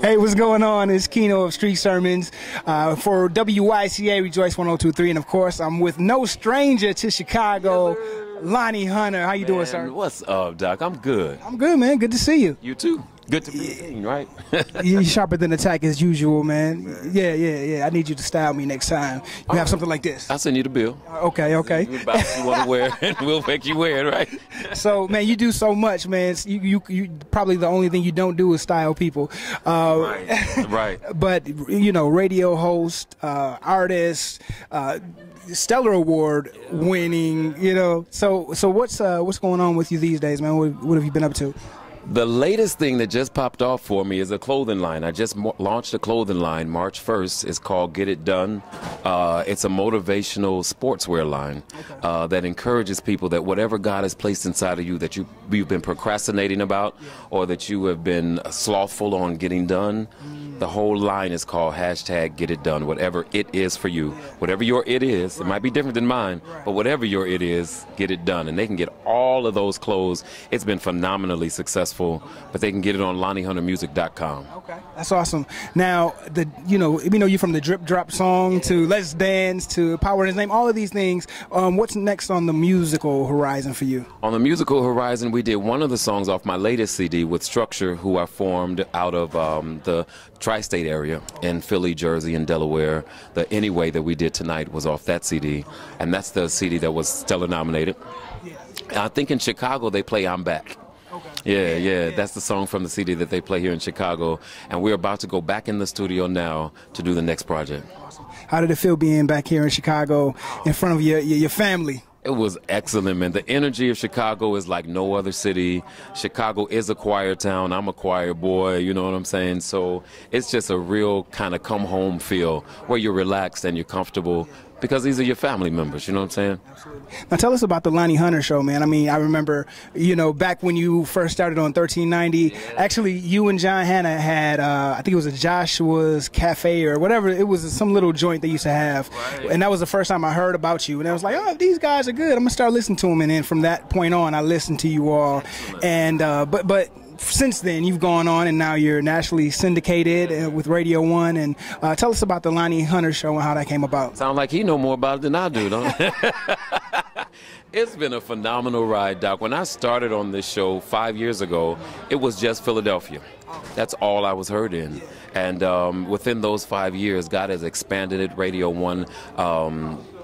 Hey, what's going on? It's Keno of Street Sermons for WYCA Rejoice 102.3, and of course, I'm with no stranger to Chicago, Lonnie Hunter. How you doing, sir? What's up, Doc? I'm good. I'm good, man. Good to see you. You too. Good to be seen, right? You're sharper than attack as usual, man. Yeah. I need you to style me next time. You have something like this. I'll send you the bill. Okay. You bounce you want to wear, and we'll make you wear it, right? So, man, you do so much, man. You probably the only thing you don't do is style people. Right. But you know, radio host, artist, Stellar Award winning. You know, so what's going on with you these days, man? What have you been up to? The latest thing that just popped off for me is a clothing line. I just launched a clothing line March 1st. It's called Get It Done. It's a motivational sportswear line that encourages people that whatever God has placed inside of you that you've been procrastinating about or that you have been slothful on getting done, the whole line is called #GetItDone. Whatever it is for you, whatever your it is, it might be different than mine, but whatever your it is, get it done. And they can get all of those clothes. It's been phenomenally successful, but they can get it on LonnieHunterMusic.com. Okay, that's awesome. Now, you know you from the Drip Drop song to Let's Dance to Power in His Name, all of these things. What's next on the musical horizon for you? On the musical horizon, we did one of the songs off my latest CD with Structure, who I formed out of the tri-state area in Philly, Jersey, and Delaware. The Anyway that we did tonight was off that CD, and that's the CD that was Stellar nominated. I think in Chicago they play I'm Back. Okay. Yeah, that's the song from the CD that they play here in Chicago, and we're about to go back in the studio now to do the next project. Awesome. How did it feel being back here in Chicago in front of your family? It was excellent, man. The energy of Chicago is like no other city. Chicago is a choir town. I'm a choir boy, you know what I'm saying? So it's just a real kind of come home feel where you're relaxed and you're comfortable because these are your family members, you know what I'm saying? Absolutely. Now tell us about the Lonnie Hunter Show, man. I mean, I remember, you know, back when you first started on 1390, actually you and John Hanna had, I think it was a Joshua's Cafe or whatever. It was some little joint they used to have. Right. And that was the first time I heard about you. And I was like, oh, these guys are good. I'm going to start listening to them. And then from that point on, I listened to you all. And, but since then, you've gone on, and now you're nationally syndicated with Radio 1. And tell us about the Lonnie Hunter Show and how that came about. Sound like he know more about it than I do, don't it? It's been a phenomenal ride, Doc. When I started on this show 5 years ago, it was just Philadelphia. That's all I was heard in. And within those 5 years, God has expanded it. Radio 1,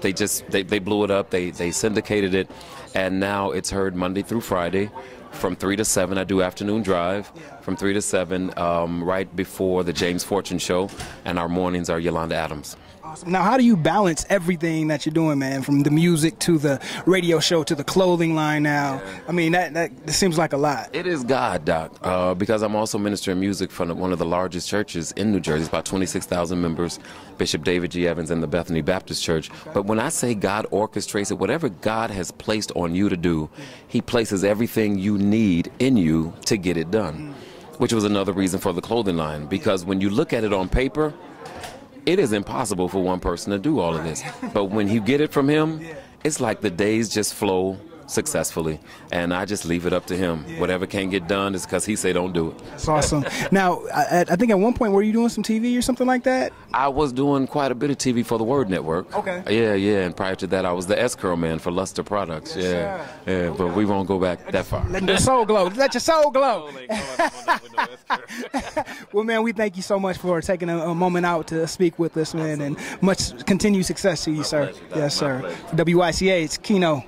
they blew it up. They syndicated it. And now it's heard Monday through Friday. From 3 to 7, I do afternoon drive. From 3 to 7, right before the James Fortune Show, and our mornings are Yolanda Adams. Awesome. Now, how do you balance everything that you're doing, man, from the music to the radio show to the clothing line now? I mean, that seems like a lot. It is God, Doc, because I'm also ministering music from one of the largest churches in New Jersey. It's about 26,000 members, Bishop David G. Evans and the Bethany Baptist Church. Okay. But when I say God orchestrates it, whatever God has placed on you to do, He places everything you need in you to get it done, which was another reason for the clothing line, because when you look at it on paper, it is impossible for one person to do all of this. But when you get it from Him, it's like the days just flow successfully, and I just leave it up to Him. Whatever can't get done is because He say don't do it. That's awesome. Now, I think at one point, were you doing some TV or something like that? I was doing quite a bit of TV for the Word Network. Okay. Yeah, and prior to that, I was the S-Curl man for Luster Products. Yes, yeah, but we won't go back that far. Let your soul glow. Let your soul glow. Well, man, we thank you so much for taking a moment out to speak with us, man, and much continued success to you, sir. Yes, sir. For WYCA, it's Keno.